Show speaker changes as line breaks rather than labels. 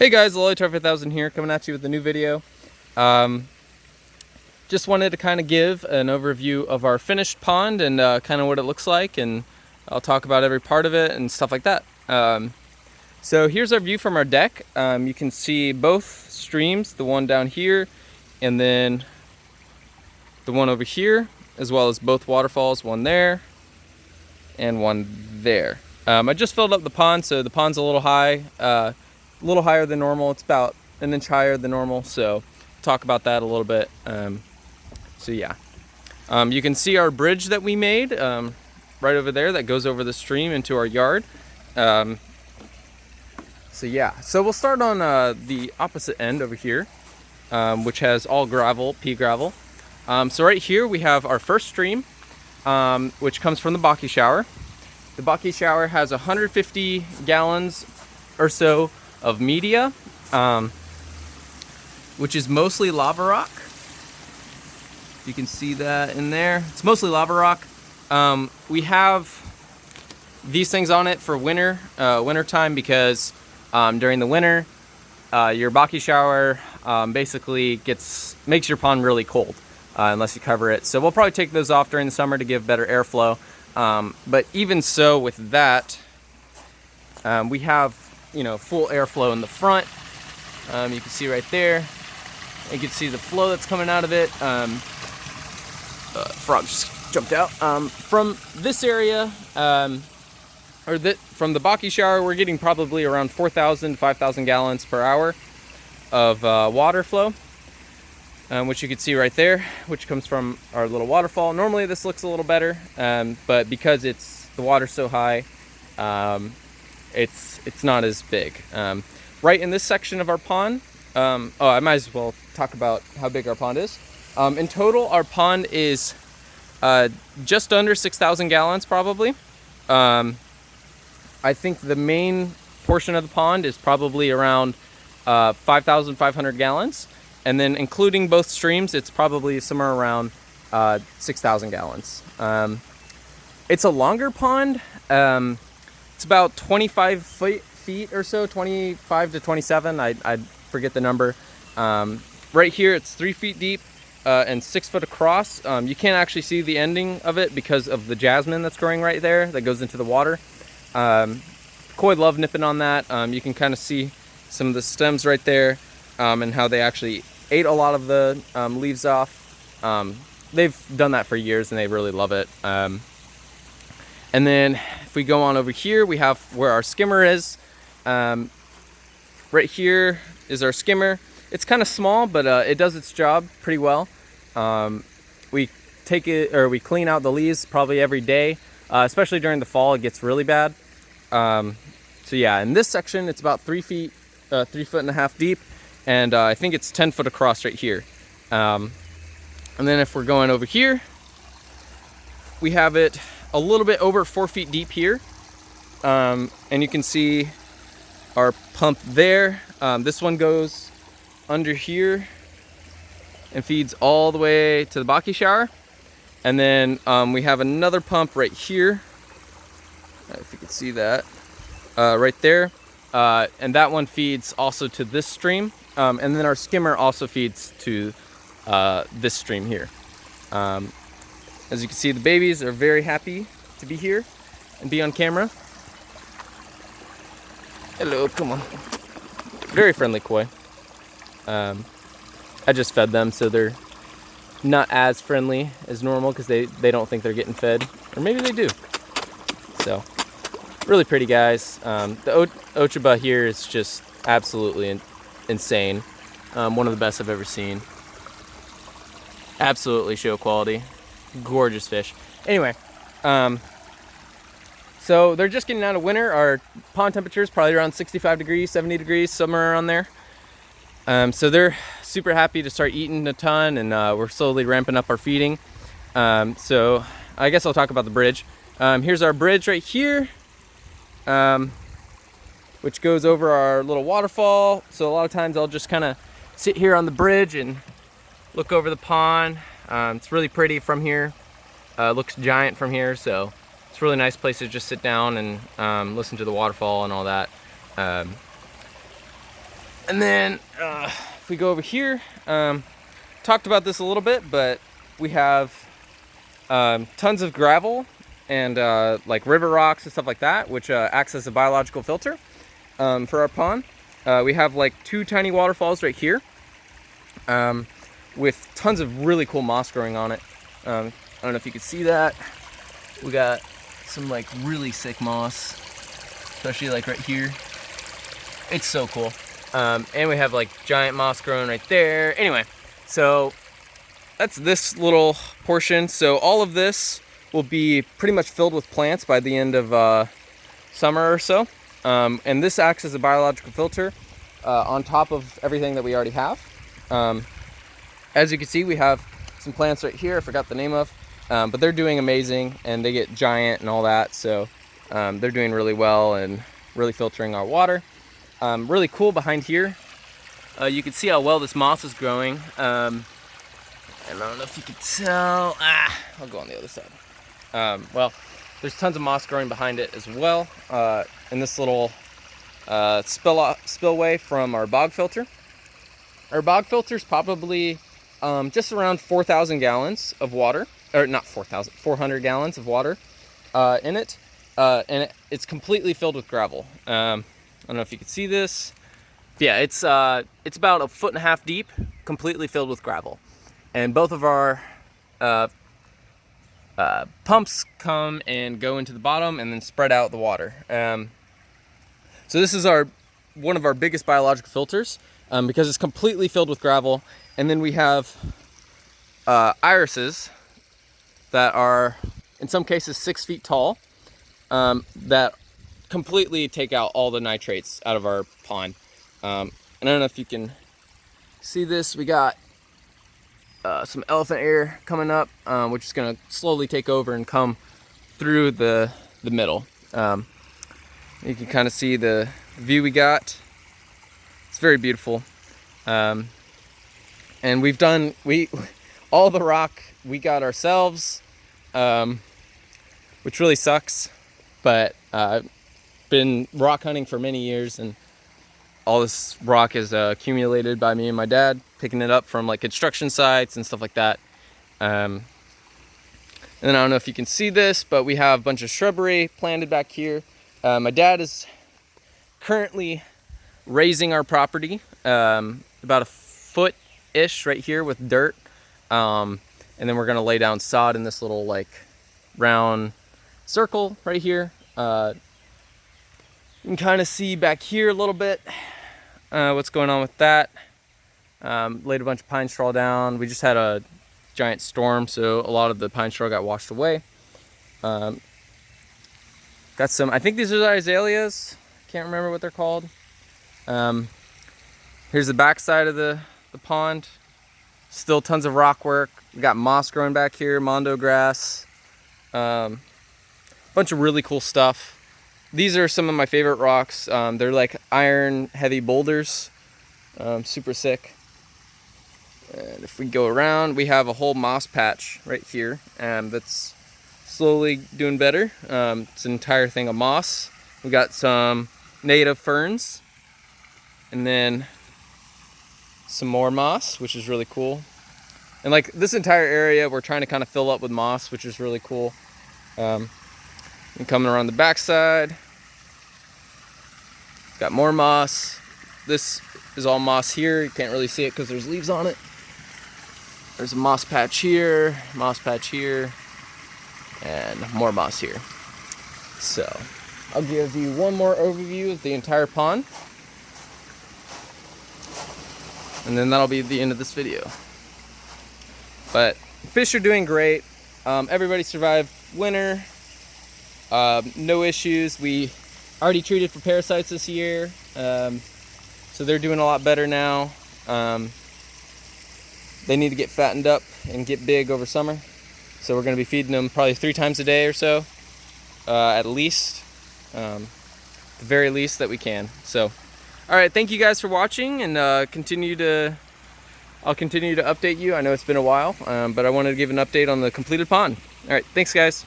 Hey guys, Lollitar 5000 here, coming at you with a new video. Just wanted to kind of give an overview of our finished pond and kind of what it looks like, and I'll talk about every part of it and stuff like that. So here's our view from our deck. You can see both streams, the one down here and then the one over here, as well as both waterfalls, one there and one there. I just filled up the pond, so the pond's a little high. A little higher than normal. It's about an inch higher than normal, so talk about that a little bit. So yeah, you can see our bridge that we made right over there that goes over the stream into our yard. So yeah, so we'll start on the opposite end over here, which has all gravel, pea gravel. So right here we have our first stream, which comes from the Bakke shower. The Bakke shower has 150 gallons or so of media, which is mostly lava rock. You can see that in there. It's mostly lava rock. We have these things on it for winter time because during the winter, your Bakke shower basically makes your pond really cold unless you cover it. So we'll probably take those off during the summer to give better airflow. But even so, with that, we have full airflow in the front. You can see right there. You can see the flow that's coming out of it. Frog just jumped out. From this area, from the Bakke shower, we're getting probably around 4,000 to 5,000 gallons per hour of water flow, which you can see right there, which comes from our little waterfall. Normally this looks a little better, but because the water's so high, it's not as big. Right in this section of our pond, I might as well talk about how big our pond is. In total, our pond is just under 6,000 gallons probably. I think the main portion of the pond is probably around 5,500 gallons. And then including both streams, it's probably somewhere around 6,000 gallons. It's a longer pond. It's about 25 feet or so, 25 to 27. I forget the number. Right here, it's 3 feet deep and 6 foot across. You can't actually see the ending of it because of the jasmine that's growing right there that goes into the water. Koi love nipping on that. You can kind of see some of the stems right there and how they actually ate a lot of the leaves off. They've done that for years and they really love it. And then if we go on over here, we have where our skimmer is. Right here is our skimmer. It's kind of small, but it does its job pretty well. We clean out the leaves probably every day, especially during the fall. It gets really bad. So yeah, in this section, it's about 3 feet, 3.5 foot deep, and I think it's 10 foot across right here. And then if we're going over here, we have it a little bit over 4 feet deep here. And you can see our pump there. This one goes under here and feeds all the way to the Bakke shower. And then we have another pump right here. If you can see that right there. And that one feeds also to this stream. And then our skimmer also feeds to this stream here. As you can see, the babies are very happy to be here and be on camera. Hello, come on. Very friendly koi. I just fed them, so they're not as friendly as normal because they don't think they're getting fed. Or maybe they do. So, really pretty guys. The Ochaba here is just absolutely insane. One of the best I've ever seen. Absolutely show quality. Gorgeous fish. Anyway, so they're just getting out of winter. Our pond temperature is probably around 65 degrees, 70 degrees, somewhere around there. So they're super happy to start eating a ton, and we're slowly ramping up our feeding. So I guess I'll talk about the bridge. Here's our bridge right here, which goes over our little waterfall. So a lot of times I'll just kind of sit here on the bridge and look over the pond. It's really pretty from here. Looks giant from here, so it's a really nice place to just sit down and listen to the waterfall and all that. And then if we go over here, talked about this a little bit, but we have tons of gravel and like river rocks and stuff like that, which acts as a biological filter for our pond. We have like 2 tiny waterfalls right here with tons of really cool moss growing on it. I don't know if you can see that. We got some like really sick moss, especially like right here. It's so cool. And we have like giant moss growing right there. Anyway, so that's this little portion. So all of this will be pretty much filled with plants by the end of summer or so. And this acts as a biological filter on top of everything that we already have. As you can see, we have some plants right here I forgot the name of, but they're doing amazing, and they get giant and all that, so they're doing really well and really filtering our water. Really cool behind here, you can see how well this moss is growing. And I don't know if you can tell. I'll go on the other side. Well, there's tons of moss growing behind it as well, in this little spillway from our bog filter. Our bog filter is probably just around 4,000 gallons of water, or not 4,000, 400 gallons of water in it, and it's completely filled with gravel. I don't know if you can see this. Yeah, it's about 1.5 feet deep, completely filled with gravel, and both of our pumps come and go into the bottom and then spread out the water. So this is one of our biggest biological filters because it's completely filled with gravel. And then we have irises that are, in some cases, 6 feet tall, that completely take out all the nitrates out of our pond. And I don't know if you can see this. We got some elephant ear coming up, which is going to slowly take over and come through the middle. You can kind of see the view we got. It's very beautiful. And all the rock we got ourselves, which really sucks, but been rock hunting for many years, and all this rock is accumulated by me and my dad, picking it up from like construction sites and stuff like that. And then I don't know if you can see this, but we have a bunch of shrubbery planted back here. My dad is currently raising our property about 1 foot-ish right here with dirt. And then we're gonna lay down sod in this little like round circle right here. You can kind of see back here a little bit what's going on with that. Laid a bunch of pine straw down. We just had a giant storm, so a lot of the pine straw got washed away. Got some, I think these are azaleas. Can't remember what they're called. Here's the back side of the pond. Still tons of rockwork. We got moss growing back here, mondo grass. Bunch of really cool stuff. These are some of my favorite rocks. They're like iron heavy boulders. Super sick. And if we go around, we have a whole moss patch right here, that's slowly doing better. It's an entire thing of moss. We got some native ferns, and then some more moss, which is really cool. And like this entire area, we're trying to kind of fill up with moss, which is really cool. And coming around the backside, got more moss. This is all moss here. You can't really see it because there's leaves on it. There's a moss patch here, and more moss here. So I'll give you one more overview of the entire pond, and then that'll be the end of this video. But fish are doing great. Everybody survived winter. No issues. We already treated for parasites this year, so they're doing a lot better now. They need to get fattened up and get big over summer, so we're going to be feeding them probably 3 times a day or so, at least, the very least that we can. So, all right, thank you guys for watching, and I'll continue to update you. I know it's been a while, but I wanted to give an update on the completed pond. All right, thanks guys.